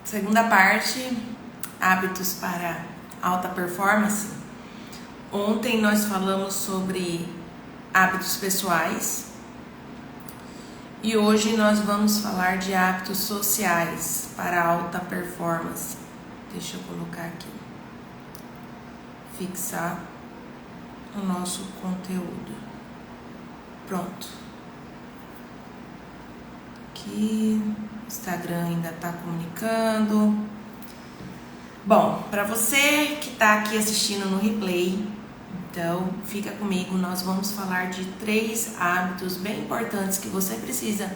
Segunda parte, hábitos para alta performance. Ontem nós falamos sobre hábitos pessoais e hoje nós vamos falar de hábitos sociais para alta performance. Deixa eu colocar aqui, fixar o nosso conteúdo. Pronto. Aqui, o Instagram ainda está comunicando. Bom, para você que está aqui assistindo no replay, então fica comigo, nós vamos falar de 3 hábitos bem importantes que você precisa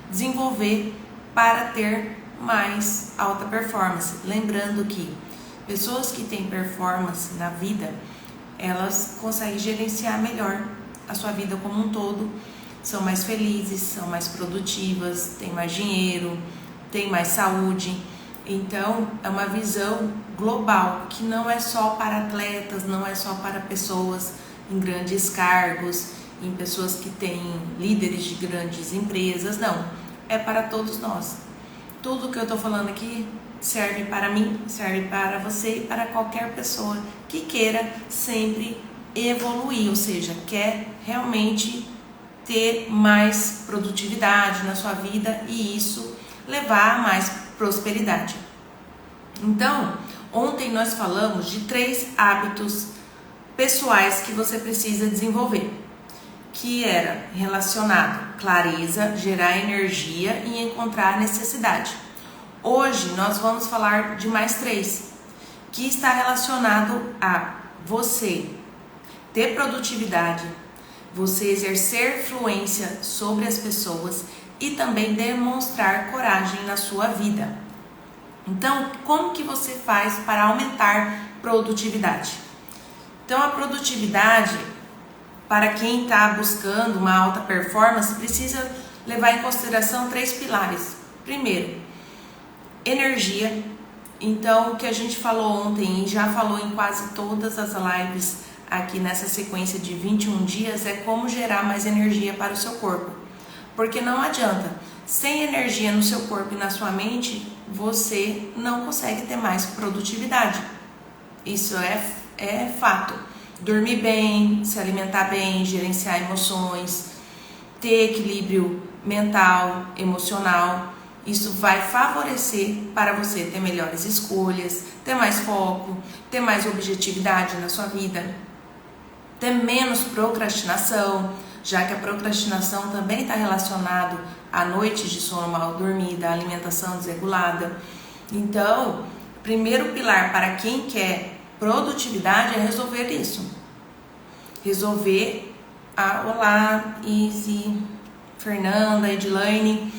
desenvolver para ter mais alta performance. Lembrando que pessoas que têm performance na vida, elas conseguem gerenciar melhor a sua vida como um todo, são mais felizes, são mais produtivas, têm mais dinheiro, têm mais saúde. Então, é uma visão global, que não é só para atletas, não é só para pessoas em grandes cargos, em pessoas que têm líderes de grandes empresas, não. É para todos nós. Tudo que eu estou falando aqui serve para mim, serve para você e para qualquer pessoa que queira sempre evoluir, ou seja, quer realmente ter mais produtividade na sua vida e isso levar a mais prosperidade. Então, ontem nós falamos de 3 hábitos pessoais que você precisa desenvolver, que era relacionado clareza, gerar energia e encontrar necessidade. Hoje nós vamos falar de mais 3, que está relacionado a você ter produtividade, você exercer fluência sobre as pessoas e também demonstrar coragem na sua vida. Então, como que você faz para aumentar produtividade? Então, a produtividade, para quem está buscando uma alta performance, precisa levar em consideração 3 pilares. Primeiro, energia. Então, o que a gente falou ontem e já falou em quase todas as lives aqui nessa sequência de 21 dias é como gerar mais energia para o seu corpo. Porque não adianta, sem energia no seu corpo e na sua mente, você não consegue ter mais produtividade. Isso é fato. Dormir bem, se alimentar bem, gerenciar emoções, ter equilíbrio mental, emocional, isso vai favorecer para você ter melhores escolhas, ter mais foco, ter mais objetividade na sua vida, ter menos procrastinação, já que a procrastinação também está relacionado a noites de sono mal dormida, alimentação desregulada. Então, primeiro pilar para quem quer produtividade é resolver isso. Resolver olá, Izzy, Fernanda, Edilane.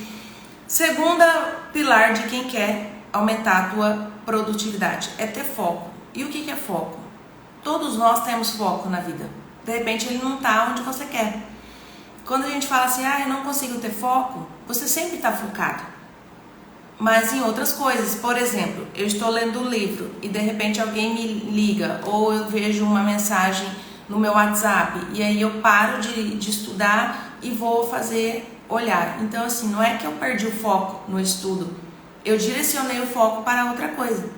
Segunda pilar de quem quer aumentar a tua produtividade é ter foco. E o que é foco? Todos nós temos foco na vida. De repente ele não está onde você quer. Quando a gente fala assim, eu não consigo ter foco, você sempre está focado. Mas em outras coisas, por exemplo, eu estou lendo um livro e de repente alguém me liga ou eu vejo uma mensagem no meu WhatsApp e aí eu paro de estudar e vou olhar. Então assim, não é que eu perdi o foco no estudo, eu direcionei o foco para outra coisa.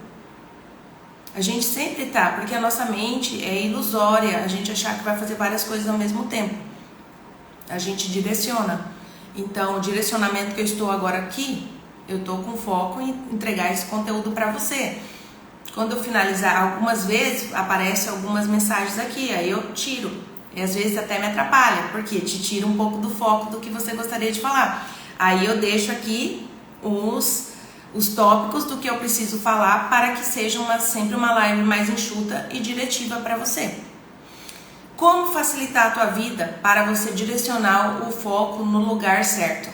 A gente sempre tá, porque a nossa mente é ilusória, a gente achar que vai fazer várias coisas ao mesmo tempo. A gente direciona. Então, o direcionamento que eu estou agora aqui, eu estou com foco em entregar esse conteúdo para você. Quando eu finalizar, algumas vezes aparecem algumas mensagens aqui, aí eu tiro. E às vezes até me atrapalha, porque te tira um pouco do foco do que você gostaria de falar. Aí eu deixo aqui os tópicos do que eu preciso falar para que seja sempre uma live mais enxuta e diretiva para você. Como facilitar a tua vida para você direcionar o foco no lugar certo?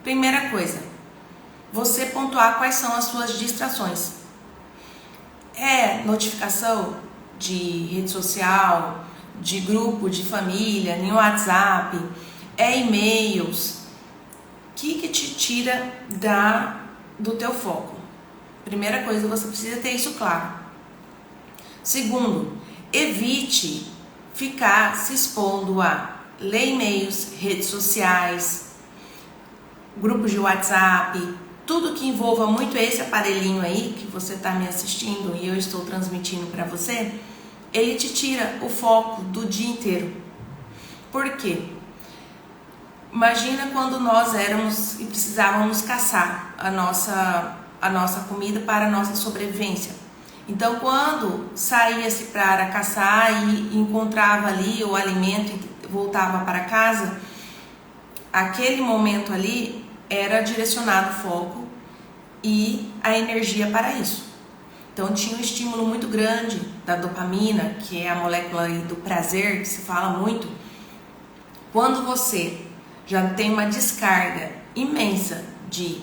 Primeira coisa, você pontuar quais são as suas distrações. É notificação de rede social, de grupo, de família, no WhatsApp, é e-mails. O que te tira do teu foco? Primeira coisa, você precisa ter isso claro. Segundo, evite ficar se expondo a ler e-mails, redes sociais, grupos de WhatsApp, tudo que envolva muito esse aparelhinho aí, que você está me assistindo e eu estou transmitindo para você, ele te tira o foco do dia inteiro. Por quê? Imagina quando nós éramos e precisávamos caçar a nossa comida para a nossa sobrevivência. Então, quando saía-se para caçar e encontrava ali o alimento e voltava para casa, aquele momento ali era direcionado o foco e a energia para isso. Então, tinha um estímulo muito grande da dopamina, que é a molécula do prazer, que se fala muito. Quando você já tem uma descarga imensa de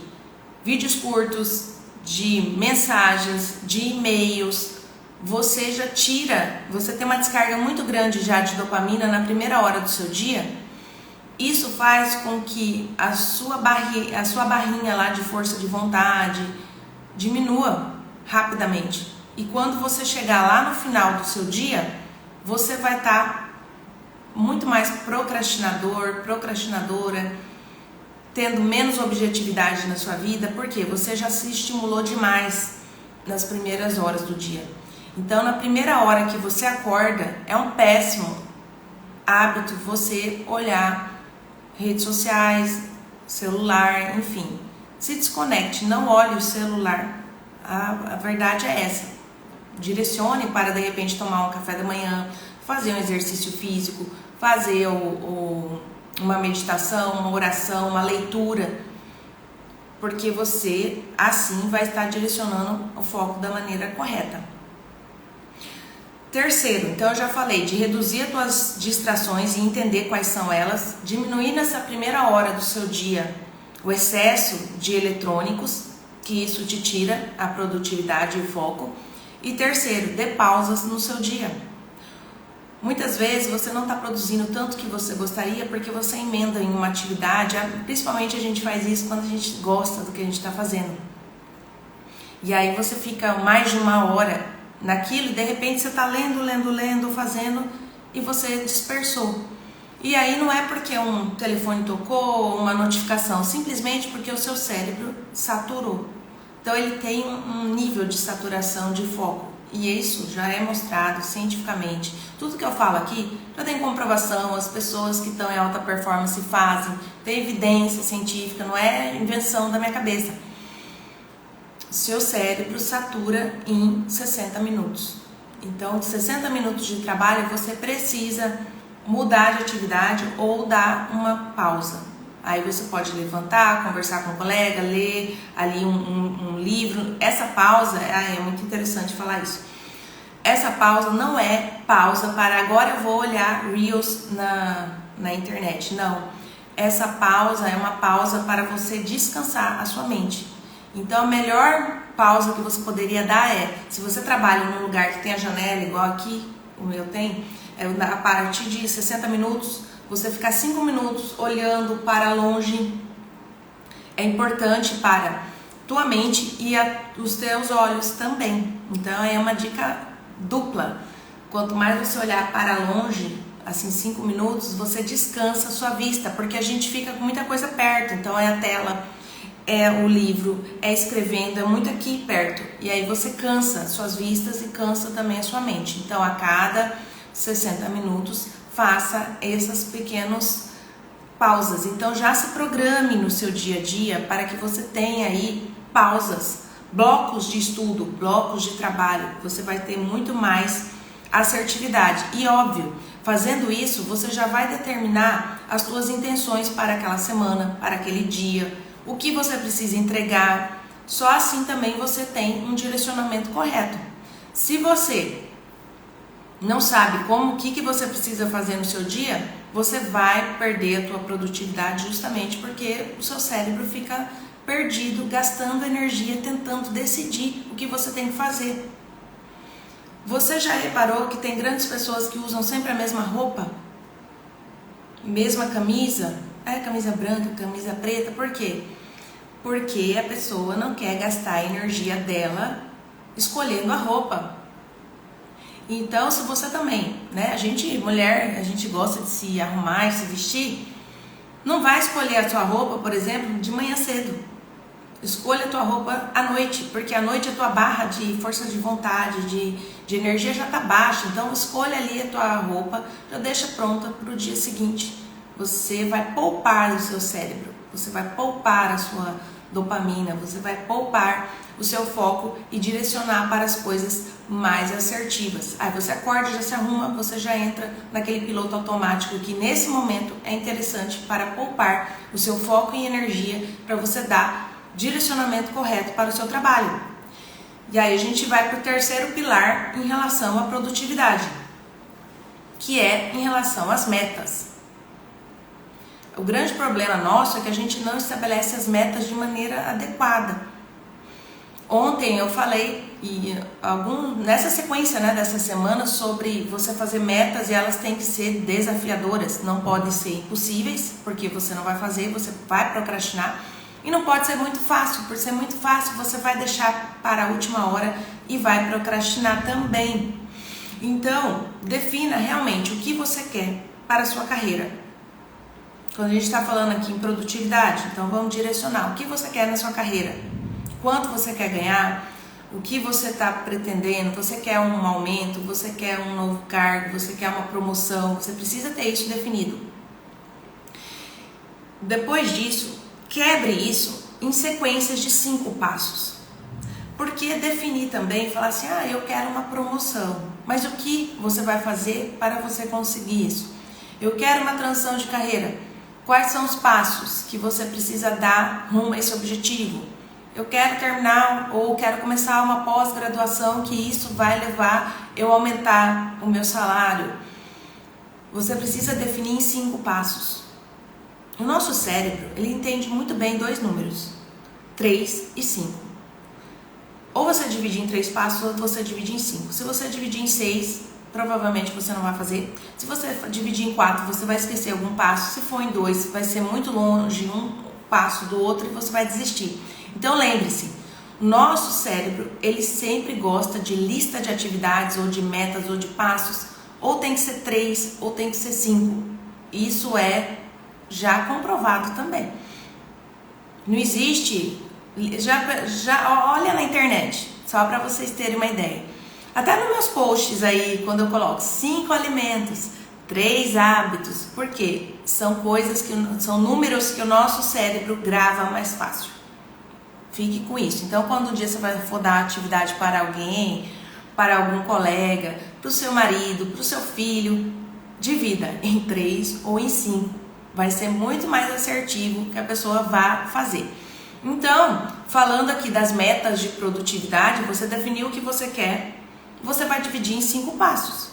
vídeos curtos, de mensagens, de e-mails, você já tira, você tem uma descarga muito grande já de dopamina na primeira hora do seu dia. Isso faz com que a sua barrinha lá de força de vontade diminua rapidamente. E quando você chegar lá no final do seu dia, você vai estar muito mais procrastinadora, tendo menos objetividade na sua vida, porque você já se estimulou demais nas primeiras horas do dia. Então, na primeira hora que você acorda, é um péssimo hábito você olhar redes sociais, celular, enfim. Se desconecte, não olhe o celular. A verdade é essa. Direcione para, de repente, tomar um café da manhã, fazer um exercício físico, fazer uma meditação, uma oração, uma leitura, porque você assim vai estar direcionando o foco da maneira correta. Terceiro, então eu já falei de reduzir as tuas distrações e entender quais são elas, diminuir nessa primeira hora do seu dia o excesso de eletrônicos, que isso te tira a produtividade e o foco. E terceiro, dê pausas no seu dia. Muitas vezes você não está produzindo tanto que você gostaria porque você emenda em uma atividade, principalmente a gente faz isso quando a gente gosta do que a gente está fazendo. E aí você fica mais de uma hora naquilo e de repente você está lendo, fazendo e você dispersou. E aí não é porque um telefone tocou, uma notificação, simplesmente porque o seu cérebro saturou. Então ele tem um nível de saturação de foco. E isso já é mostrado cientificamente. Tudo que eu falo aqui já tem comprovação, as pessoas que estão em alta performance fazem, tem evidência científica, não é invenção da minha cabeça. Seu cérebro satura em 60 minutos. Então, de 60 minutos de trabalho, você precisa mudar de atividade ou dar uma pausa. Aí você pode levantar, conversar com um colega, ler ali um livro. Essa pausa, é muito interessante falar isso. Essa pausa não é pausa para agora eu vou olhar Reels na internet. Não. Essa pausa é uma pausa para você descansar a sua mente. Então a melhor pausa que você poderia dar é, se você trabalha num lugar que tem a janela, igual aqui o meu tem, a partir de 60 minutos, você ficar 5 minutos olhando para longe. É importante para tua mente e os teus olhos também. Então é uma dica dupla. Quanto mais você olhar para longe, assim 5 minutos, você descansa a sua vista, porque a gente fica com muita coisa perto. Então é a tela, é o livro, é escrevendo, é muito aqui perto. E aí você cansa suas vistas e cansa também a sua mente. Então a cada 60 minutos, faça essas pequenas pausas. Então já se programe no seu dia a dia para que você tenha aí pausas, blocos de estudo, blocos de trabalho. Você vai ter muito mais assertividade. E óbvio, fazendo isso, você já vai determinar as suas intenções para aquela semana, para aquele dia, o que você precisa entregar. Só assim também você tem um direcionamento correto. Se você não sabe o que você precisa fazer no seu dia, você vai perder a tua produtividade justamente porque o seu cérebro fica perdido, gastando energia, tentando decidir o que você tem que fazer. Você já reparou que tem grandes pessoas que usam sempre a mesma roupa? Mesma camisa? Camisa branca, camisa preta, por quê? Porque a pessoa não quer gastar a energia dela escolhendo a roupa. Então, se você também, né, mulher, a gente gosta de se arrumar e se vestir, não vai escolher a sua roupa, por exemplo, de manhã cedo. Escolha a tua roupa à noite, porque à noite a tua barra de força de vontade, de energia já tá baixa. Então escolha ali a tua roupa, já deixa pronta para o dia seguinte. Você vai poupar o seu cérebro, você vai poupar a sua dopamina, você vai poupar o seu foco e direcionar para as coisas mais assertivas. Aí você acorda, já se arruma, você já entra naquele piloto automático que nesse momento é interessante para poupar o seu foco e energia para você dar direcionamento correto para o seu trabalho. E aí a gente vai para o terceiro pilar em relação à produtividade, que é em relação às metas. O grande problema nosso é que a gente não estabelece as metas de maneira adequada. Ontem eu falei nessa sequência, né, dessa semana, sobre você fazer metas e elas têm que ser desafiadoras, não podem ser impossíveis, porque você não vai fazer, você vai procrastinar, e não pode ser muito fácil, por ser muito fácil você vai deixar para a última hora e vai procrastinar também. Então, defina realmente o que você quer para a sua carreira. Quando a gente está falando aqui em produtividade, então vamos direcionar o que você quer na sua carreira. Quanto você quer ganhar, o que você está pretendendo, você quer um aumento, você quer um novo cargo, você quer uma promoção, você precisa ter isso definido. Depois disso, quebre isso em sequências de 5 passos. Porque definir também, falar assim, eu quero uma promoção, mas o que você vai fazer para você conseguir isso? Eu quero uma transição de carreira, quais são os passos que você precisa dar rumo a esse objetivo? Eu quero terminar ou quero começar uma pós-graduação que isso vai levar eu a aumentar o meu salário. Você precisa definir em 5 passos. O nosso cérebro, ele entende muito bem 2 números, 3 e 5. Ou você divide em 3 passos ou você divide em 5. Se você dividir em 6, provavelmente você não vai fazer. Se você dividir em 4, você vai esquecer algum passo. Se for em 2, vai ser muito longe um passo do outro e você vai desistir. Então lembre-se, o nosso cérebro, ele sempre gosta de lista de atividades ou de metas ou de passos, ou tem que ser 3 ou tem que ser 5. Isso é já comprovado também. Não existe, já olha na internet, só para vocês terem uma ideia. Até nos meus posts aí, quando eu coloco 5 alimentos, 3 hábitos, porque são coisas são números que o nosso cérebro grava mais fácil. Fique com isso. Então, quando um dia você for dar atividade para alguém, para algum colega, para o seu marido, para o seu filho, divida em 3 ou em 5. Vai ser muito mais assertivo que a pessoa vá fazer. Então, falando aqui das metas de produtividade, você definiu o que você quer, você vai dividir em 5 passos.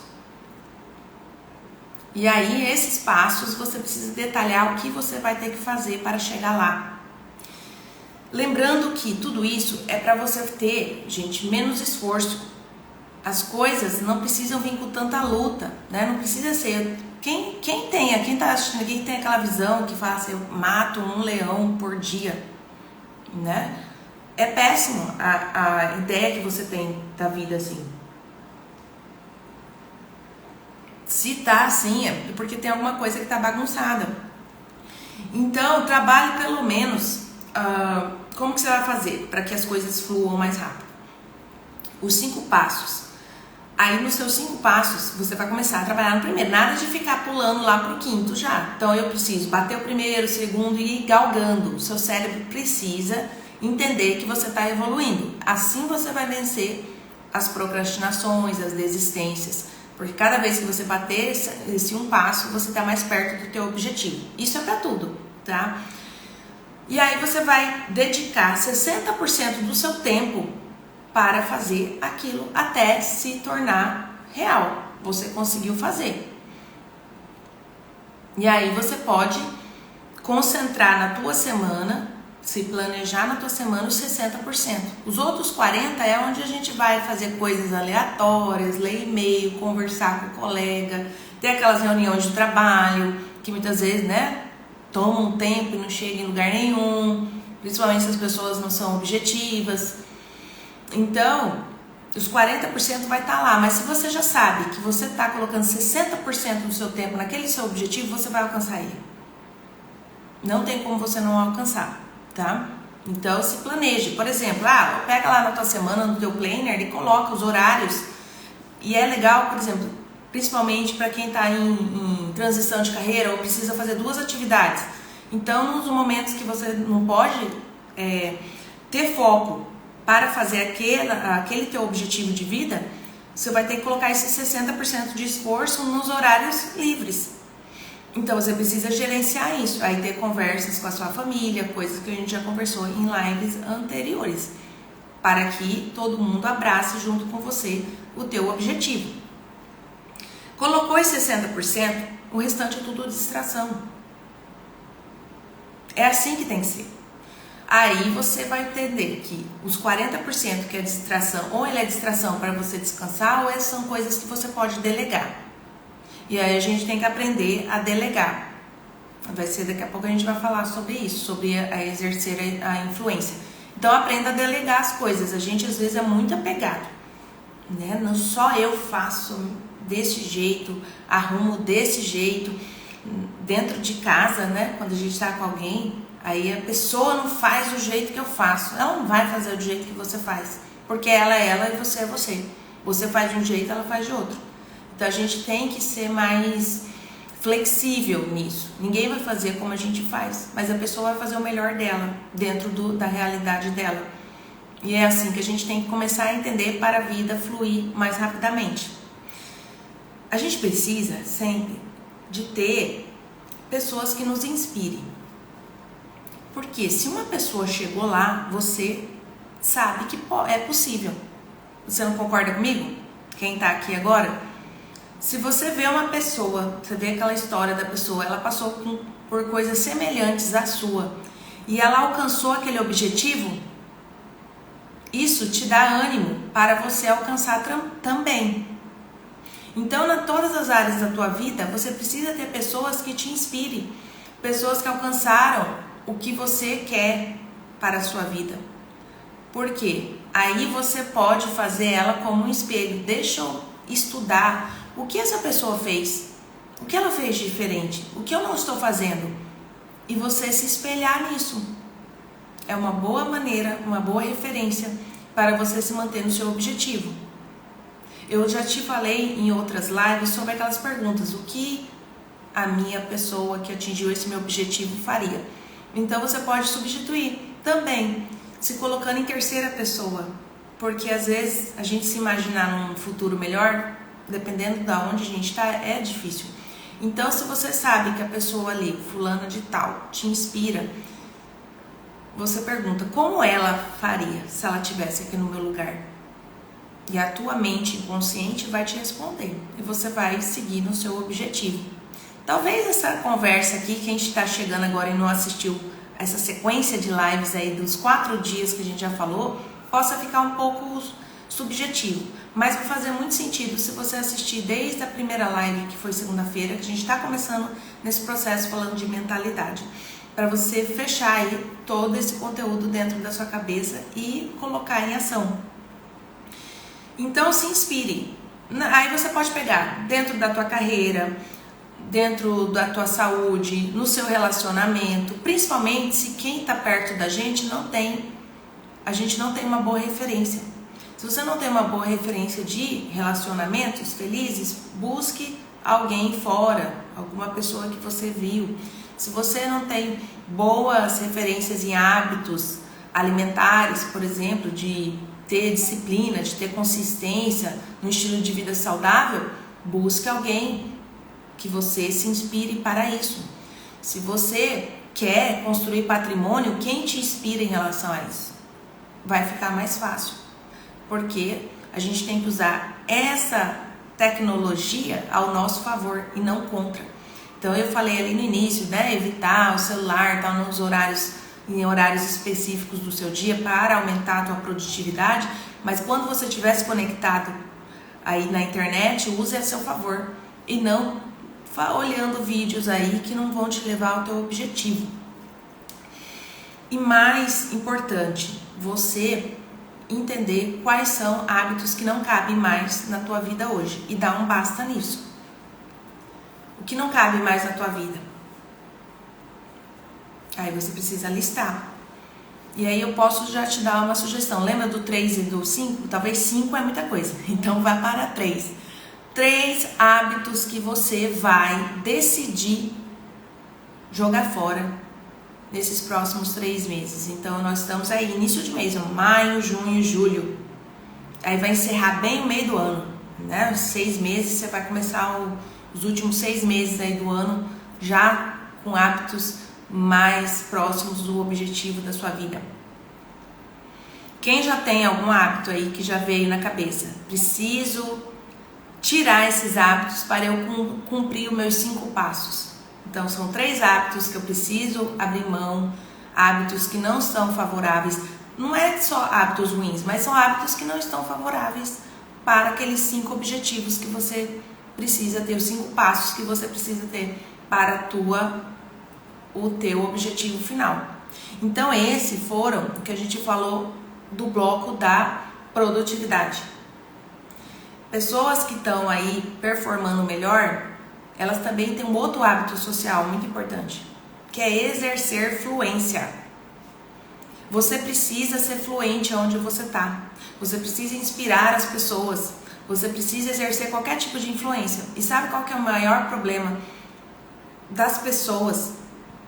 E aí, esses passos, você precisa detalhar o que você vai ter que fazer para chegar lá. Lembrando que tudo isso é para você ter, gente, menos esforço. As coisas não precisam vir com tanta luta, né? Não precisa ser... Quem tá assistindo aqui, tem aquela visão que fala assim, eu mato um leão por dia, né? É péssimo a ideia que você tem da vida assim. Se tá assim, é porque tem alguma coisa que tá bagunçada. Então, trabalhe pelo menos... como que você vai fazer para que as coisas fluam mais rápido? Os 5 passos. Aí nos seus 5 passos, você vai começar a trabalhar no primeiro. Nada de ficar pulando lá pro 5º já. Então eu preciso bater o primeiro, o segundo e ir galgando. O seu cérebro precisa entender que você está evoluindo. Assim você vai vencer as procrastinações, as desistências. Porque cada vez que você bater esse um passo, você está mais perto do teu objetivo. Isso é para tudo, tá? E aí você vai dedicar 60% do seu tempo para fazer aquilo até se tornar real. Você conseguiu fazer. E aí você pode concentrar na tua semana, se planejar na tua semana os 60%. Os outros 40% é onde a gente vai fazer coisas aleatórias, ler e-mail, conversar com o colega, ter aquelas reuniões de trabalho, que muitas vezes, né, tomam um tempo e não chegam em lugar nenhum, principalmente se as pessoas não são objetivas. Então, os 40% vai estar lá, mas se você já sabe que você está colocando 60% do seu tempo naquele seu objetivo, você vai alcançar ele. Não tem como você não alcançar, tá? Então se planeje. Por exemplo, pega lá na tua semana, no teu planner e coloca os horários. E é legal, por exemplo, principalmente para quem está em transição de carreira ou precisa fazer 2 atividades. Então, nos momentos que você não pode ter foco para fazer aquele teu objetivo de vida, você vai ter que colocar esse 60% de esforço nos horários livres. Então, você precisa gerenciar isso, aí ter conversas com a sua família, coisas que a gente já conversou em lives anteriores, para que todo mundo abrace junto com você o teu objetivo. Colocou esse 60%, o restante é tudo distração. É assim que tem que ser. Aí você vai entender que os 40% que é distração, ou ele é distração para você descansar, ou são coisas que você pode delegar. E aí a gente tem que aprender a delegar. Vai ser daqui a pouco a gente vai falar sobre isso, sobre a exercer a influência. Então aprenda a delegar as coisas. A gente às vezes é muito apegado, né? Não só eu faço desse jeito, arrumo desse jeito, dentro de casa, né? Quando a gente está com alguém, aí a pessoa não faz do jeito que eu faço. Ela não vai fazer do jeito que você faz, porque ela é ela e você é você. Você faz de um jeito, ela faz de outro. Então a gente tem que ser mais flexível nisso. Ninguém vai fazer como a gente faz, mas a pessoa vai fazer o melhor dela, dentro da realidade dela. E é assim que a gente tem que começar a entender para a vida fluir mais rapidamente. A gente precisa sempre de ter pessoas que nos inspirem. Porque se uma pessoa chegou lá, você sabe que é possível. Você não concorda comigo? Quem está aqui agora? Se você vê uma pessoa, você vê aquela história da pessoa, ela passou por coisas semelhantes à sua e ela alcançou aquele objetivo, isso te dá ânimo para você alcançar também. Então, em todas as áreas da tua vida, você precisa ter pessoas que te inspirem, pessoas que alcançaram o que você quer para a sua vida. Por quê? Aí você pode fazer ela como um espelho. Deixa eu estudar o que essa pessoa fez, o que ela fez de diferente, o que eu não estou fazendo, e você se espelhar nisso. É uma boa maneira, uma boa referência para você se manter no seu objetivo. Eu já te falei em outras lives sobre aquelas perguntas, o que a minha pessoa que atingiu esse meu objetivo faria. Então você pode substituir também, se colocando em terceira pessoa, porque às vezes a gente se imaginar num futuro melhor, dependendo de onde a gente está, é difícil. Então, se você sabe que a pessoa ali, fulana de tal, te inspira, você pergunta como ela faria se ela estivesse aqui no meu lugar. E a tua mente inconsciente vai te responder. E você vai seguir no seu objetivo. Talvez essa conversa aqui, quem está chegando agora e não assistiu essa sequência de lives aí dos 4 dias que a gente já falou, possa ficar um pouco subjetivo. Mas vai fazer muito sentido se você assistir desde a primeira live, que foi segunda-feira, que a gente está começando nesse processo falando de mentalidade, para você fechar aí todo esse conteúdo dentro da sua cabeça e colocar em ação. Então se inspire. Aí você pode pegar dentro da tua carreira, dentro da tua saúde, no seu relacionamento, principalmente se quem está perto da gente a gente não tem uma boa referência. Se você não tem uma boa referência de relacionamentos felizes, busque alguém fora, alguma pessoa que você viu. Se você não tem boas referências em hábitos alimentares, por exemplo, de ter disciplina, de ter consistência no estilo de vida saudável, busque alguém que você se inspire para isso. Se você quer construir patrimônio, quem te inspira em relação a isso? Vai ficar mais fácil. Porque a gente tem que usar essa tecnologia ao nosso favor e não contra. Então eu falei ali no início, né, evitar o celular, estar nos horários, em horários específicos do seu dia para aumentar a tua produtividade, mas quando você estiver se conectado aí na internet, use a seu favor e não olhando vídeos aí que não vão te levar ao teu objetivo. E mais importante, você entender quais são hábitos que não cabem mais na tua vida hoje e dar um basta nisso. O que não cabe mais na tua vida? Aí você precisa listar. E aí eu posso já te dar uma sugestão. Lembra do 3 e do 5? Talvez 5 é muita coisa. Então vá para 3. 3 hábitos que você vai decidir jogar fora nesses próximos 3 meses. Então nós estamos aí, início de mês, maio, junho, julho. Aí vai encerrar bem o meio do ano, né? 6 meses, você vai começar os últimos 6 meses aí do ano já com hábitos mais próximos do objetivo da sua vida. Quem já tem algum hábito aí que já veio na cabeça, preciso tirar esses hábitos para eu cumprir os meus 5 passos. Então são 3 hábitos que eu preciso abrir mão, hábitos que não são favoráveis. Não é só hábitos ruins, mas são hábitos que não estão favoráveis para aqueles 5 objetivos que você precisa ter, os 5 passos que você precisa ter para o teu objetivo final. Então esses foram o que a gente falou do bloco da produtividade. Pessoas que estão aí performando melhor, elas também têm um outro hábito social muito importante, que é exercer fluência. Você precisa ser fluente onde você está. Você precisa inspirar as pessoas. Você precisa exercer qualquer tipo de influência. E sabe qual que é o maior problema das pessoas?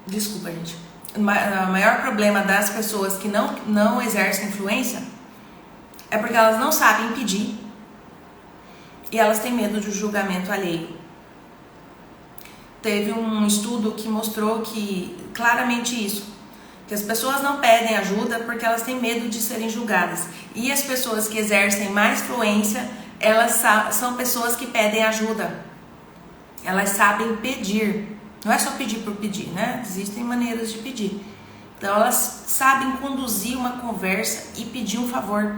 Desculpa, gente. O maior problema das pessoas que não exercem influência é porque elas não sabem pedir e elas têm medo do julgamento alheio. Teve um estudo que mostrou que claramente isso, que as pessoas não pedem ajuda porque elas têm medo de serem julgadas. E as pessoas que exercem mais fluência, elas são pessoas que pedem ajuda. Elas sabem pedir. Não é só pedir por pedir, né? Existem maneiras de pedir. Então elas sabem conduzir uma conversa e pedir um favor.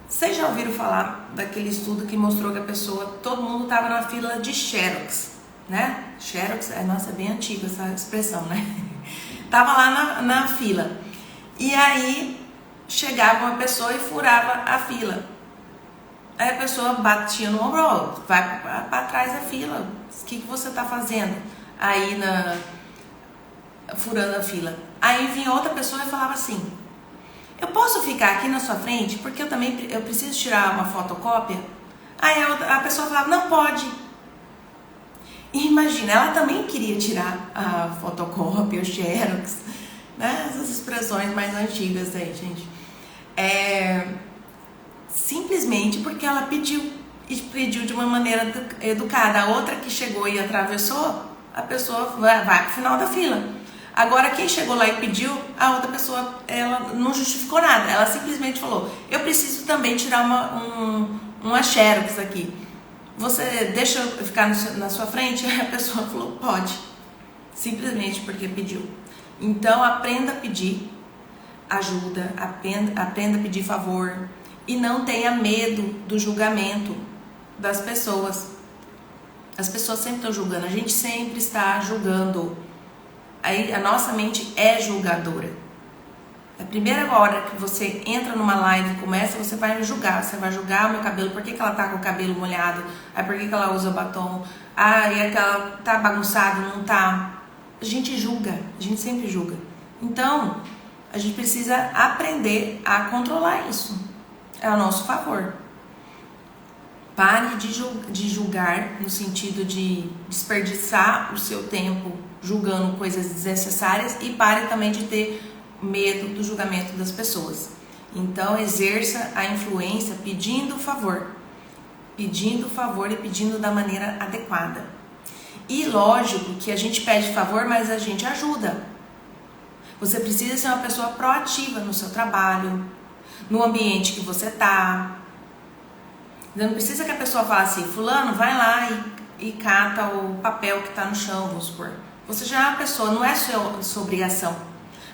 Vocês já ouviram falar daquele estudo que mostrou que a pessoa, todo mundo estava na fila de Xerox, né? Xerox, nossa, é bem antiga essa expressão, né? Tava lá na fila. E aí chegava uma pessoa e furava a fila. Aí a pessoa batia no ombro, vai para trás da fila. O que você tá fazendo aí furando a fila? Aí vinha outra pessoa e falava assim: eu posso ficar aqui na sua frente porque eu preciso tirar uma fotocópia? Aí a pessoa falava: não pode. E imagina, ela também queria tirar a fotocópia, o xerox, né? Essas expressões mais antigas aí, gente. Simplesmente porque ela pediu, e pediu de uma maneira educada. A outra que chegou e atravessou, a pessoa vai para o final da fila. Agora quem chegou lá e pediu, a outra pessoa, ela não justificou nada. Ela simplesmente falou: eu preciso também tirar uma xerox aqui. Você deixa eu ficar na sua frente? A pessoa falou: pode. Simplesmente porque pediu. Então aprenda a pedir ajuda, aprenda a pedir favor. E não tenha medo do julgamento das pessoas. As pessoas sempre estão julgando, a gente sempre está julgando. Aí a nossa mente é julgadora. A primeira hora que você entra numa live e começa, você vai julgar. Você vai julgar o meu cabelo, por que ela tá com o cabelo molhado? Aí por que ela usa batom? E aquela tá bagunçado, não tá? A gente julga, a gente sempre julga. Então, a gente precisa aprender a controlar isso. É a nosso favor. Pare de julgar no sentido de desperdiçar o seu tempo julgando coisas desnecessárias e pare também de ter medo do julgamento das pessoas. Então exerça a influência pedindo favor e pedindo da maneira adequada. E lógico que a gente pede favor, mas a gente ajuda. Você precisa ser uma pessoa proativa no seu trabalho, no ambiente que você tá. Não precisa que a pessoa fale assim: fulano, vai lá e cata o papel que tá no chão, vamos supor. Você já é uma pessoa, não é sua obrigação,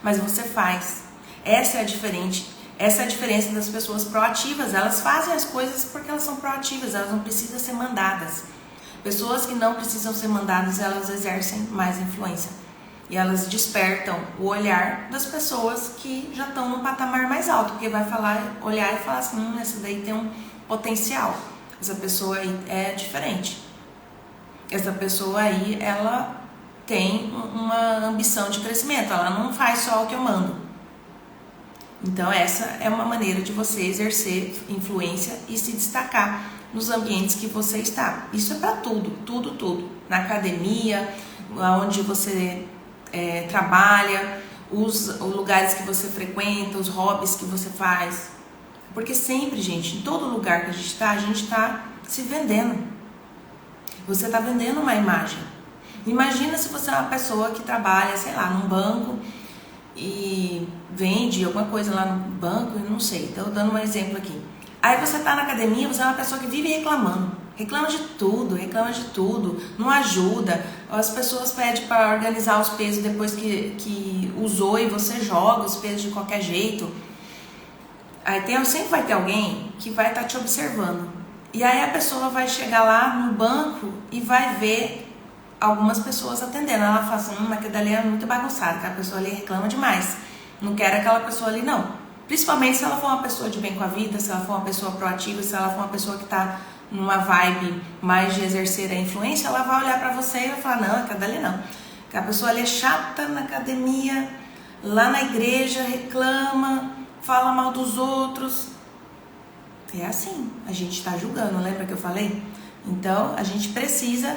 mas você faz. Essa é a diferença das pessoas proativas. Elas fazem as coisas porque elas são proativas, elas não precisam ser mandadas. Pessoas que não precisam ser mandadas, elas exercem mais influência. E elas despertam o olhar das pessoas que já estão num patamar mais alto, porque vai olhar e falar assim: essa daí tem um potencial, essa pessoa aí é diferente, essa pessoa aí, ela tem uma ambição de crescimento, ela não faz só o que eu mando, Então essa é uma maneira de você exercer influência e se destacar nos ambientes que você está. Isso é para tudo, tudo, tudo. Na academia, onde você trabalha, os lugares que você frequenta, os hobbies que você faz. Porque sempre, gente, em todo lugar que a gente está se vendendo. Você está vendendo uma imagem. Imagina se você é uma pessoa que trabalha, sei lá, num banco e vende alguma coisa lá no banco, eu não sei, estou dando um exemplo aqui. Aí você está na academia, você é uma pessoa que vive reclamando. Reclama de tudo, não ajuda. As pessoas pedem para organizar os pesos depois que usou e você joga os pesos de qualquer jeito. Aí sempre vai ter alguém que vai estar te observando. E aí a pessoa vai chegar lá no banco e vai ver algumas pessoas atendendo. Ela fala assim, mas aquilo dali é muito bagunçado, aquela pessoa ali reclama demais. Não quero aquela pessoa ali não. Principalmente se ela for uma pessoa de bem com a vida, se ela for uma pessoa proativa, se ela for uma pessoa que está numa vibe mais de exercer a influência, ela vai olhar pra você e vai falar, não, aquela dali não. Aquela pessoa ali é chata na academia, lá na igreja reclama, fala mal dos outros. É assim, a gente está julgando, lembra que eu falei? Então, a gente precisa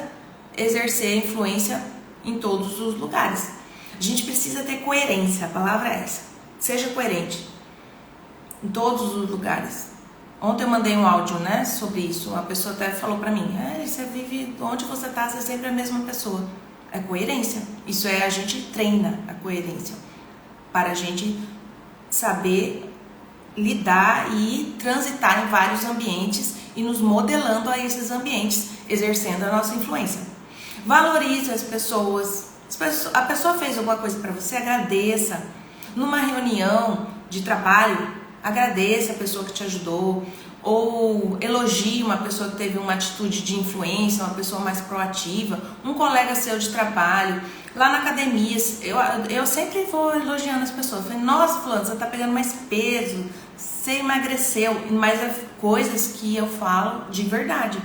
exercer influência em todos os lugares. A gente precisa ter coerência, a palavra é essa. Seja coerente em todos os lugares. Ontem eu mandei um áudio, sobre isso. Uma pessoa até falou pra mim, você vive onde você tá, você é sempre a mesma pessoa. É coerência. Isso a gente treina a coerência. Para a gente saber lidar e transitar em vários ambientes e nos modelando a esses ambientes, exercendo a nossa influência. Valorize as pessoas. A pessoa fez alguma coisa para você, agradeça. Numa reunião de trabalho, agradeça a pessoa que te ajudou. Ou elogie uma pessoa que teve uma atitude de influência, uma pessoa mais proativa, um colega seu de trabalho. Lá na academia, eu sempre vou elogiando as pessoas. Eu falei, nossa, fulano, você tá pegando mais peso, você emagreceu. Mas é coisas que eu falo de verdade.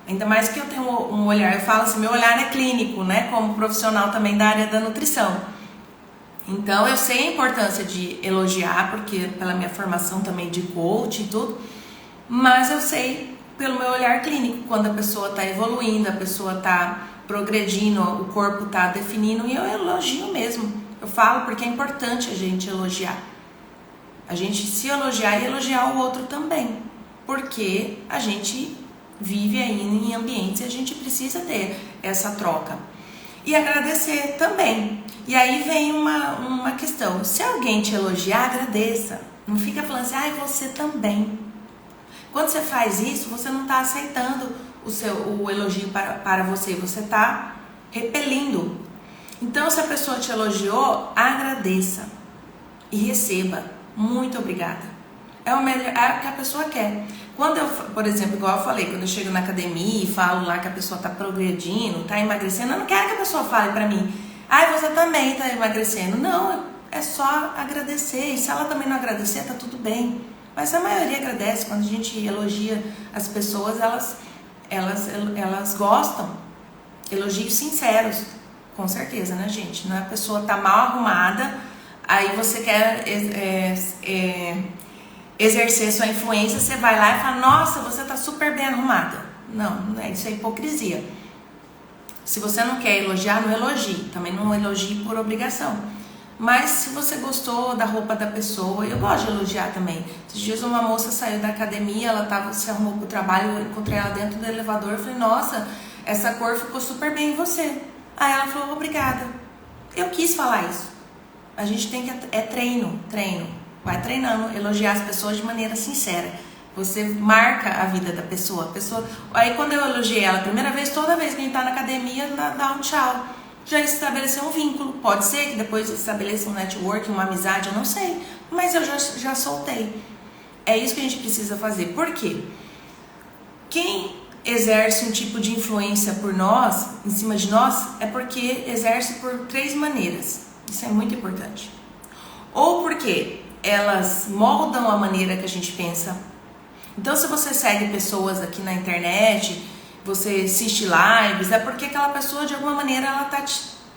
Ainda mais que eu tenho um olhar, eu falo assim, meu olhar é clínico, como profissional também da área da nutrição. Então eu sei a importância de elogiar, porque pela minha formação também de coach e tudo, mas eu sei pelo meu olhar clínico, quando a pessoa está evoluindo, a pessoa está progredindo, o corpo está definindo, e eu elogio mesmo. Eu falo porque é importante a gente elogiar. A gente se elogiar e elogiar o outro também, porque a gente vive aí em ambientes e a gente precisa ter essa troca. E agradecer também. E aí vem uma questão, se alguém te elogiar, agradeça. Não fica falando assim, você também. Quando você faz isso, você não está aceitando o elogio para você, você está repelindo. Então, se a pessoa te elogiou, agradeça e receba. Muito obrigada. É o melhor, é o que a pessoa quer. Quando eu, por exemplo, igual eu falei, quando eu chego na academia e falo lá que a pessoa está progredindo, está emagrecendo, eu não quero que a pessoa fale para mim, você também está emagrecendo. Não, é só agradecer. E se ela também não agradecer, tá tudo bem. Mas a maioria agradece. Quando a gente elogia as pessoas, elas gostam. Elogios sinceros, com certeza, né, gente? Não é a pessoa tá mal arrumada, aí você quer exercer sua influência, você vai lá e fala, nossa, você tá super bem arrumada. Não, isso é hipocrisia. Se você não quer elogiar, não elogie. Também não elogie por obrigação. Mas se você gostou da roupa da pessoa, eu gosto de elogiar também. Esses dias uma moça saiu da academia, ela se arrumou pro trabalho, eu encontrei ela dentro do elevador, eu falei, nossa, essa cor ficou super bem em você. Aí ela falou, obrigada. Eu quis falar isso. A gente tem que, treino. Vai treinando, elogiar as pessoas de maneira sincera. Você marca a vida da pessoa. Aí quando eu elogiei ela a primeira vez, toda vez que a gente tá na academia, dá um tchau. Já estabeleceu um vínculo. Pode ser que depois estabeleça um network, uma amizade, eu não sei. Mas eu já soltei. É isso que a gente precisa fazer. Por quê? Quem exerce um tipo de influência por nós, em cima de nós, é porque exerce por 3 maneiras. Isso é muito importante. Ou porque elas moldam a maneira que a gente pensa. Então, se você segue pessoas aqui na internet, você assiste lives, é porque aquela pessoa, de alguma maneira, ela tá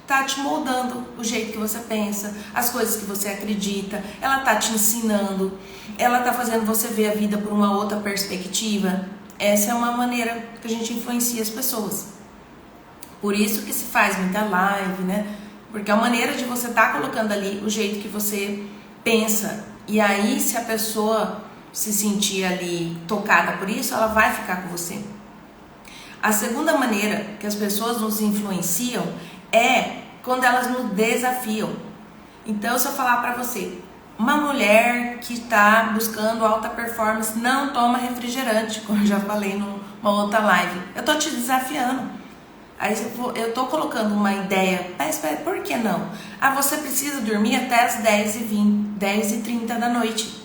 tá te moldando o jeito que você pensa, as coisas que você acredita, ela tá te ensinando, ela tá fazendo você ver a vida por uma outra perspectiva. Essa é uma maneira que a gente influencia as pessoas. Por isso que se faz muita live, né? Porque é a maneira de você estar colocando ali o jeito que você pensa. E aí, se a pessoa se sentir ali tocada por isso, ela vai ficar com você. A segunda maneira que as pessoas nos influenciam é quando elas nos desafiam. Então, se eu falar pra você, uma mulher que está buscando alta performance não toma refrigerante, como eu já falei numa outra live, eu tô te desafiando. Aí eu tô colocando uma ideia, mas por que não? Você precisa dormir até as 10h20, 10h30 da noite.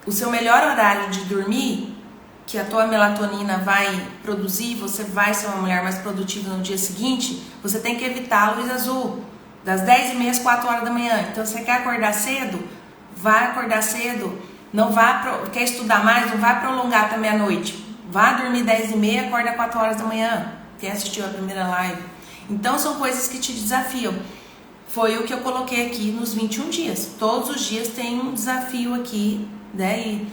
O seu melhor horário de dormir, que a tua melatonina vai produzir, você vai ser uma mulher mais produtiva no dia seguinte, você tem que evitar a luz azul, das 10h30 às 4h da manhã. Então, você quer acordar cedo? Vai acordar cedo. Não quer estudar mais? Não vai prolongar até meia-noite. Vá dormir 10h30, acorda 4h da manhã. Quem assistiu a primeira live. Então, são coisas que te desafiam. Foi o que eu coloquei aqui nos 21 dias. Todos os dias tem um desafio aqui, né?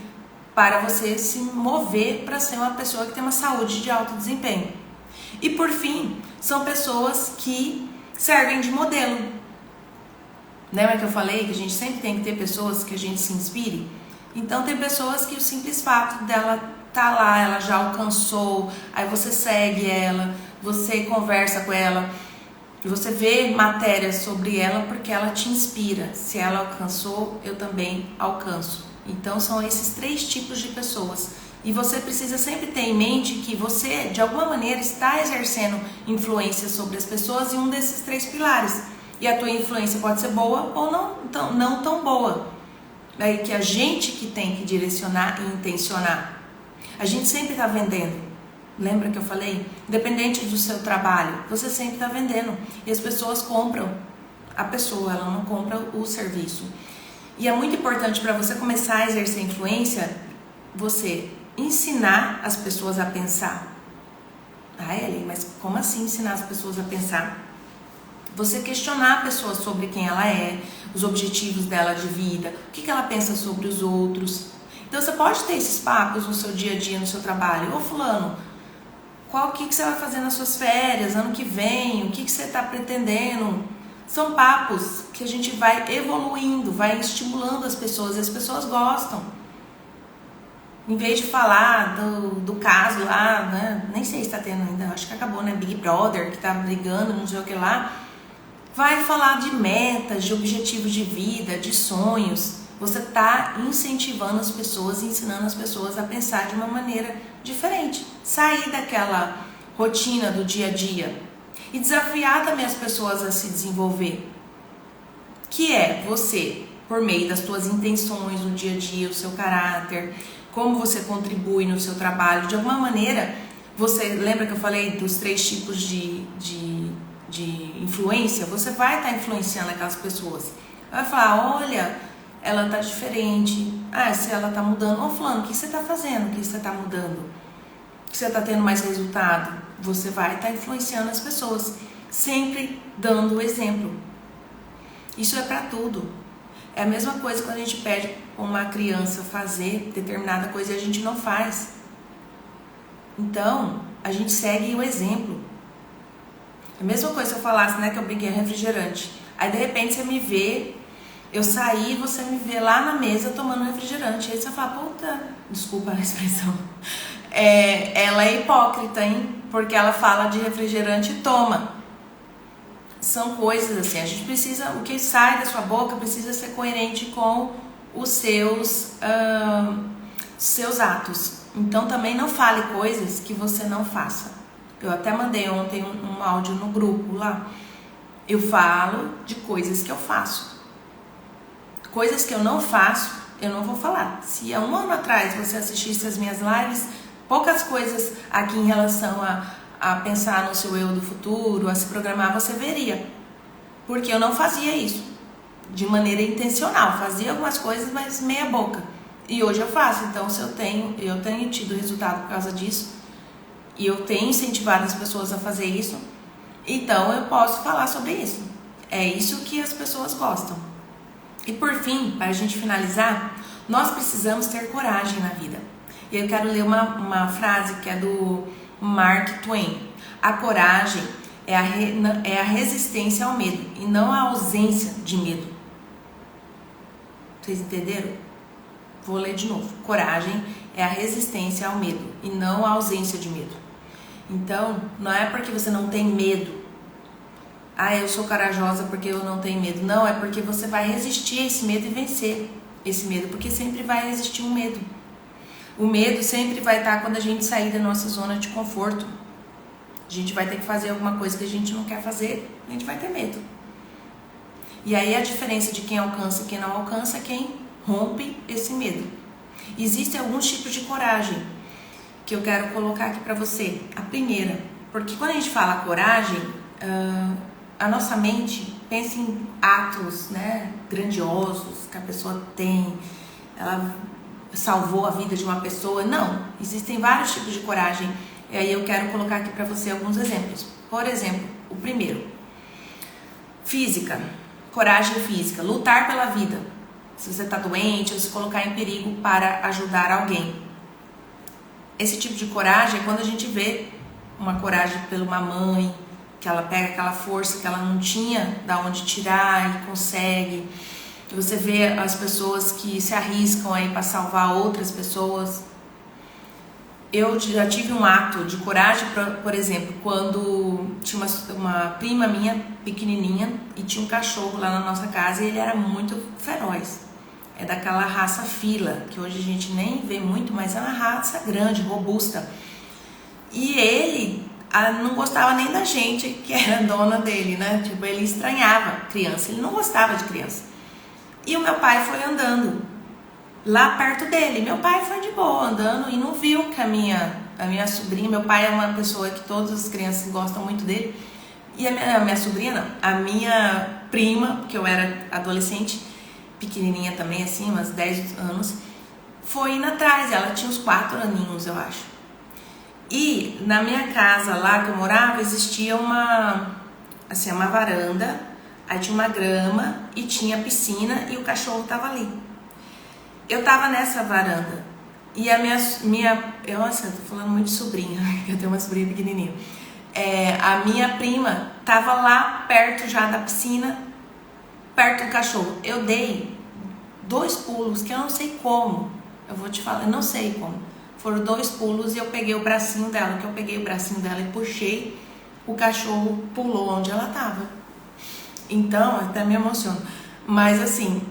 Para você se mover para ser uma pessoa que tem uma saúde de alto desempenho. E por fim, são pessoas que servem de modelo. Lembra que eu falei que a gente sempre tem que ter pessoas que a gente se inspire? Então tem pessoas que o simples fato dela tá lá, ela já alcançou, aí você segue ela, você conversa com ela, você vê matérias sobre ela porque ela te inspira. Se ela alcançou, eu também alcanço. Então são esses 3 tipos de pessoas. E você precisa sempre ter em mente que você, de alguma maneira, está exercendo influência sobre as pessoas em um desses 3 pilares. E a tua influência pode ser boa ou não tão boa. É que a gente que tem que direcionar e intencionar. A gente sempre está vendendo. Lembra que eu falei? Independente do seu trabalho, você sempre está vendendo. E as pessoas compram a pessoa, ela não compra o serviço. E é muito importante para você começar a exercer influência, você ensinar as pessoas a pensar. Ellen, mas como assim ensinar as pessoas a pensar? Você questionar a pessoa sobre quem ela é, os objetivos dela de vida, o que ela pensa sobre os outros. Então você pode ter esses papos no seu dia a dia, no seu trabalho. Ô fulano, o que você vai fazer nas suas férias, ano que vem, o que você está pretendendo? São papos que a gente vai evoluindo, vai estimulando as pessoas, e as pessoas gostam. Em vez de falar do caso lá, né? Nem sei se está tendo ainda, acho que acabou, né? Big Brother, que tá brigando, não sei o que lá. Vai falar de metas, de objetivos de vida, de sonhos. Você está incentivando as pessoas, ensinando as pessoas a pensar de uma maneira diferente. Sair daquela rotina do dia a dia. E desafiar também as pessoas a se desenvolver. Que é você, por meio das suas intenções no dia a dia, o seu caráter, como você contribui no seu trabalho. De alguma maneira, você lembra que eu falei dos 3 tipos de influência? Você vai estar influenciando aquelas pessoas. Vai falar, olha, ela tá diferente. Se ela tá mudando. Ô fulano, o que você tá fazendo? O que você tá mudando? O que você tá tendo mais resultado? Você vai estar influenciando as pessoas. Sempre dando o exemplo. Isso é para tudo. É a mesma coisa quando a gente pede para uma criança fazer determinada coisa e a gente não faz. Então, a gente segue o exemplo. É a mesma coisa se eu falasse, né, que eu brinquei refrigerante. Aí, de repente, você me vê, eu saí e você me vê lá na mesa tomando refrigerante. Aí você fala, puta, desculpa a expressão. Ela é hipócrita, hein? Porque ela fala de refrigerante e toma. São coisas assim, a gente precisa, o que sai da sua boca precisa ser coerente com os seus atos. Então também não fale coisas que você não faça. Eu até mandei ontem um áudio no grupo lá. Eu falo de coisas que eu faço. Coisas que eu não faço, eu não vou falar. Se há um ano atrás você assistisse as minhas lives, poucas coisas aqui em relação a pensar no seu eu do futuro, a se programar, você veria. Porque eu não fazia isso de maneira intencional. Fazia algumas coisas, mas meia boca. E hoje eu faço. Então, se eu tenho tido resultado por causa disso, e eu tenho incentivado as pessoas a fazer isso, Então eu posso falar sobre isso. É isso que as pessoas gostam. E por fim, para a gente finalizar, nós precisamos ter coragem na vida. E eu quero ler uma frase que é do Mark Twain. A coragem é a resistência ao medo e não a ausência de medo. Vocês entenderam? Vou ler de novo. Coragem é a resistência ao medo e não a ausência de medo. Então, não é porque você não tem medo. Ah, eu sou corajosa porque eu não tenho medo. Não, é porque você vai resistir a esse medo e vencer esse medo, porque sempre vai existir um medo. O medo sempre vai estar quando a gente sair da nossa zona de conforto. A gente vai ter que fazer alguma coisa que a gente não quer fazer, a gente vai ter medo. E aí a diferença de quem alcança e quem não alcança é quem rompe esse medo. Existem alguns tipos de coragem que eu quero colocar aqui pra você. A primeira, porque quando a gente fala coragem, a nossa mente pensa em atos, né, grandiosos que a pessoa tem, ela salvou a vida de uma pessoa. Não, existem vários tipos de coragem. E aí eu quero colocar aqui pra você alguns exemplos. Por exemplo, o primeiro, física, coragem física, lutar pela vida. Se você tá doente ou se colocar em perigo para ajudar alguém. Esse tipo de coragem é quando a gente vê uma coragem pela uma mãe, que ela pega aquela força que ela não tinha da onde tirar e consegue. Você vê as pessoas que se arriscam aí para salvar outras pessoas. Eu já tive um ato de coragem, por exemplo, quando tinha uma prima minha, pequenininha, e tinha um cachorro lá na nossa casa e ele era muito feroz. É daquela raça fila, que hoje a gente nem vê muito, mas é uma raça grande, robusta. E ele não gostava nem da gente, que era dona dele, né? Tipo, ele estranhava criança, ele não gostava de criança. E o meu pai foi andando lá perto dele. Meu pai foi de boa andando e não viu que a minha sobrinha, meu pai é uma pessoa que todas as crianças gostam muito dele. E a minha sobrinha não, a minha prima, porque eu era adolescente, pequenininha também, assim, umas 10 anos, foi indo atrás. Ela tinha uns 4 aninhos, eu acho. E na minha casa lá que eu morava, existia uma varanda, aí tinha uma grama e tinha piscina e o cachorro tava ali. Eu tava nessa varanda e a nossa, eu tô falando muito de sobrinha, eu tenho uma sobrinha pequenininha. A minha prima tava lá perto já da piscina, perto do cachorro. Eu dei 2 pulos, que eu não sei como, eu vou te falar, eu não sei como. Foram 2 pulos e eu peguei o bracinho dela, e puxei, o cachorro pulou onde ela tava. Então, até me emociono. Mas assim,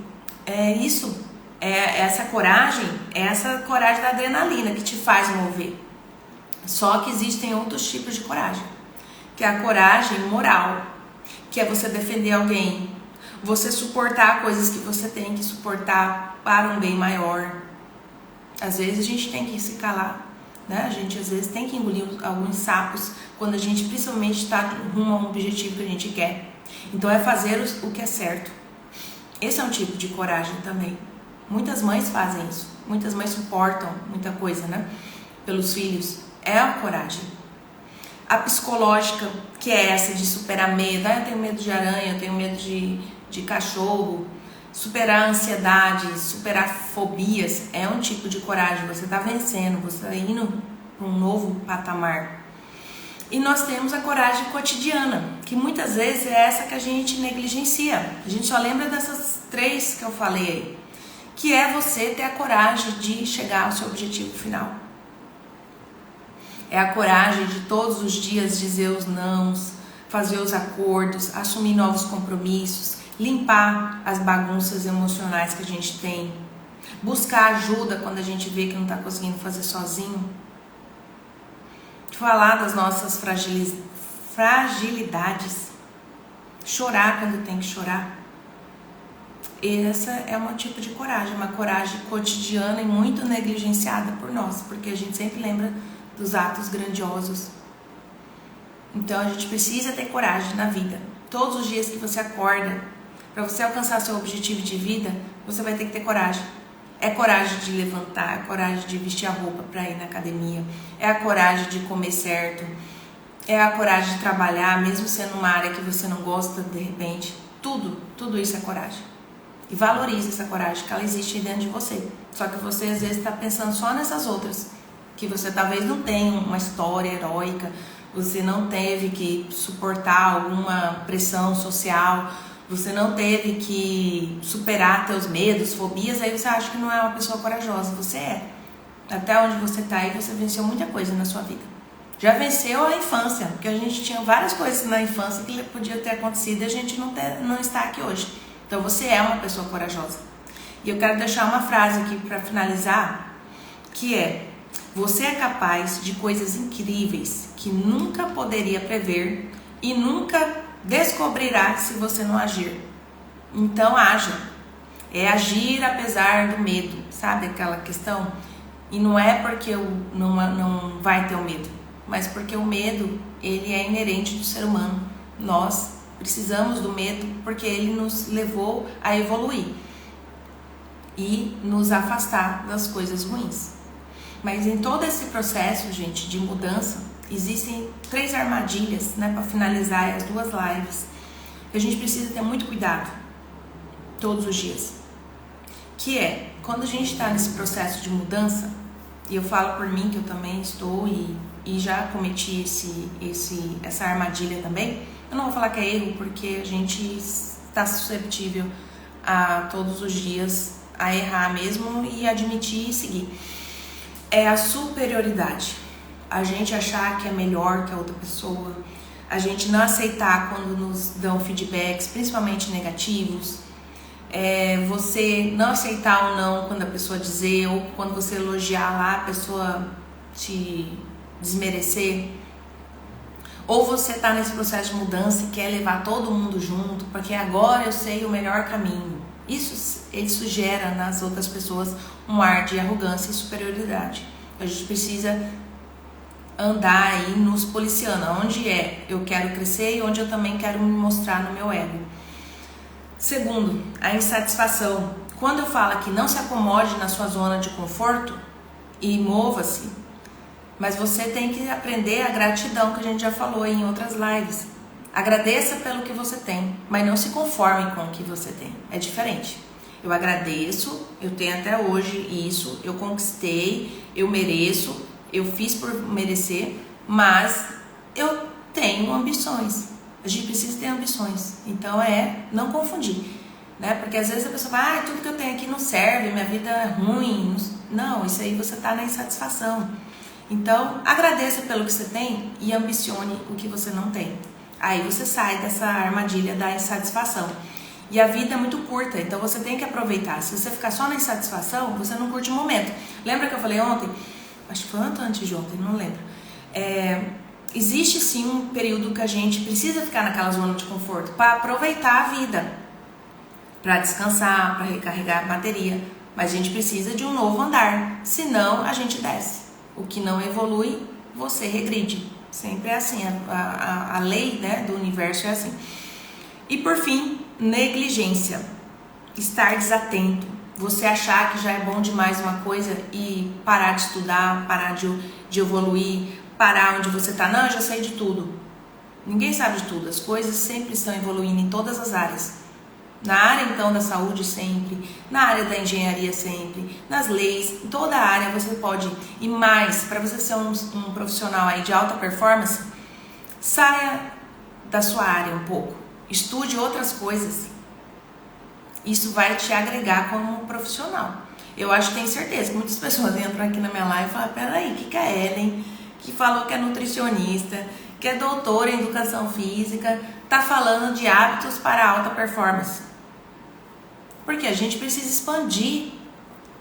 essa coragem da adrenalina que te faz mover. Só que existem outros tipos de coragem, que é a coragem moral, que é você defender alguém, você suportar coisas que você tem que suportar para um bem maior. Às vezes a gente tem que se calar, né? A gente às vezes tem que engolir alguns sapos quando a gente principalmente está rumo a um objetivo que a gente quer. Então é fazer o que é certo. Esse é um tipo de coragem também. Muitas mães fazem isso. Muitas mães suportam muita coisa, né? Pelos filhos. É a coragem. A psicológica, que é essa de superar medo. Eu tenho medo de aranha, eu tenho medo de cachorro. Superar a ansiedade, superar fobias é um tipo de coragem. Você está vencendo, você está indo para um novo patamar. E nós temos a coragem cotidiana, que muitas vezes é essa que a gente negligencia. A gente só lembra dessas 3 que eu falei aí, que é você ter a coragem de chegar ao seu objetivo final. É a coragem de todos os dias dizer os nãos, fazer os acordos, assumir novos compromissos, limpar as bagunças emocionais que a gente tem, buscar ajuda quando a gente vê que não está conseguindo fazer sozinho, falar das nossas fragilidades, chorar quando tem que chorar. Essa é um tipo de coragem, uma coragem cotidiana e muito negligenciada por nós, porque a gente sempre lembra dos atos grandiosos. Então a gente precisa ter coragem na vida. Todos os dias que você acorda, para você alcançar seu objetivo de vida, você vai ter que ter coragem. É coragem de levantar, é coragem de vestir a roupa para ir na academia, é a coragem de comer certo, é a coragem de trabalhar, mesmo sendo uma área que você não gosta, de repente. Tudo isso é coragem. E valorize essa coragem, que ela existe aí dentro de você. Só que você às vezes está pensando só nessas outras, que você talvez não tenha uma história heróica, você não teve que suportar alguma pressão social, você não teve que superar teus medos, fobias, aí você acha que não é uma pessoa corajosa. Você é. Até onde você está aí, você venceu muita coisa na sua vida. Já venceu a infância, porque a gente tinha várias coisas na infância que podia ter acontecido e a gente não está aqui hoje. Então você é uma pessoa corajosa. E eu quero deixar uma frase aqui para finalizar, que é: você é capaz de coisas incríveis que nunca poderia prever e nunca descobrirá se você não agir. Então haja. É agir apesar do medo, sabe aquela questão? E não é porque não vai ter o medo, mas porque o medo, ele é inerente do ser humano. Nós precisamos do medo porque ele nos levou a evoluir e nos afastar das coisas ruins. Mas em todo esse processo, gente, de mudança, existem 3 armadilhas, né, para finalizar as 2 lives, que a gente precisa ter muito cuidado todos os dias. Que é, quando a gente está nesse processo de mudança, e eu falo por mim que eu também estou e já cometi essa armadilha também. Eu não vou falar que é erro, porque a gente está susceptível a todos os dias a errar mesmo e admitir e seguir. É a superioridade. A gente achar que é melhor que a outra pessoa, a gente não aceitar quando nos dão feedbacks, principalmente negativos, você não aceitar ou não quando a pessoa dizer, ou quando você elogiar lá, a pessoa te desmerecer, ou você tá nesse processo de mudança e quer levar todo mundo junto, porque agora eu sei o melhor caminho. Isso gera nas outras pessoas um ar de arrogância e superioridade. A gente precisa andar aí nos policiando, onde eu quero crescer e onde eu também quero me mostrar no meu ego. Segundo, a insatisfação. Quando eu falo que não se acomode na sua zona de conforto e mova-se, mas você tem que aprender a gratidão, que a gente já falou em outras lives. Agradeça pelo que você tem, mas não se conforme com o que você tem. É diferente. Eu agradeço, eu tenho até hoje isso, eu conquistei, eu mereço, eu fiz por merecer, mas eu tenho ambições. A gente precisa ter ambições. Então não confundir, né? Porque às vezes a pessoa fala, tudo que eu tenho aqui não serve, minha vida é ruim. Não, isso aí você está na insatisfação. Então, agradeça pelo que você tem e ambicione o que você não tem. Aí você sai dessa armadilha da insatisfação. E a vida é muito curta, então você tem que aproveitar. Se você ficar só na insatisfação, você não curte o momento. Lembra que eu falei ontem? Acho que foi antes de ontem, não lembro. Existe sim um período que a gente precisa ficar naquela zona de conforto para aproveitar a vida, para descansar, para recarregar a bateria. Mas a gente precisa de um novo andar, senão a gente desce. O que não evolui, você regride. Sempre é assim, a lei, né, do universo é assim. E por fim, negligência. Estar desatento. Você achar que já é bom demais uma coisa e parar de estudar, parar de evoluir, parar onde você está. Não, eu já sei de tudo. Ninguém sabe de tudo. As coisas sempre estão evoluindo em todas as áreas. Na área, então, da saúde sempre, na área da engenharia sempre, nas leis, em toda a área você pode. E mais, para você ser um profissional aí de alta performance, saia da sua área um pouco. Estude outras coisas. Isso vai te agregar como profissional. Eu acho que tenho certeza que muitas pessoas entram aqui na minha live e falam, peraí, o que é a Ellen, que falou que é nutricionista, que é doutora em educação física, tá falando de hábitos para alta performance? Porque a gente precisa expandir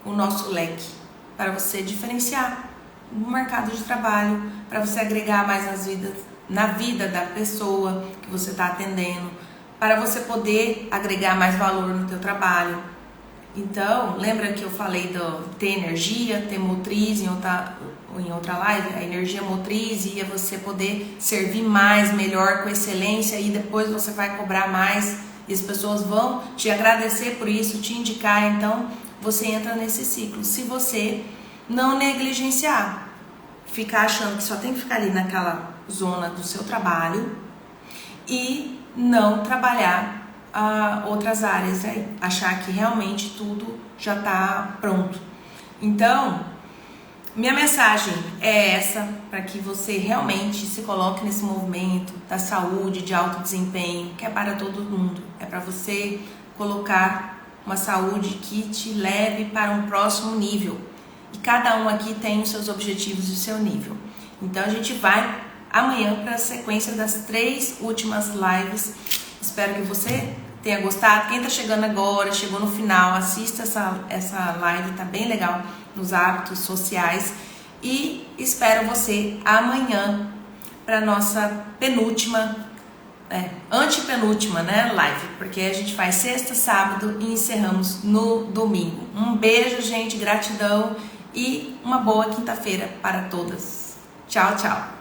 o nosso leque para você diferenciar no mercado de trabalho, para você agregar mais na vida da pessoa que você está atendendo, para você poder agregar mais valor no teu trabalho. Então, lembra que eu falei de ter energia, ter motriz em outra live? A energia motriz ia você poder servir mais, melhor, com excelência, e depois você vai cobrar mais e as pessoas vão te agradecer por isso, te indicar. Então, você entra nesse ciclo. Se você não negligenciar, ficar achando que só tem que ficar ali naquela zona do seu trabalho e não trabalhar outras áreas aí, achar que realmente tudo já está pronto. Então, minha mensagem é essa, para que você realmente se coloque nesse movimento da saúde, de alto desempenho, que é para todo mundo. É para você colocar uma saúde que te leve para um próximo nível. E cada um aqui tem os seus objetivos e o seu nível. Então a gente vai amanhã para a sequência das 3 últimas lives. Espero que você tenha gostado. Quem está chegando agora, chegou no final, assista essa live, tá bem legal, nos hábitos sociais. E espero você amanhã para nossa antepenúltima, né, live, porque a gente faz sexta, sábado e encerramos no domingo. Um beijo, gente, gratidão e uma boa quinta-feira para todas. Tchau, tchau.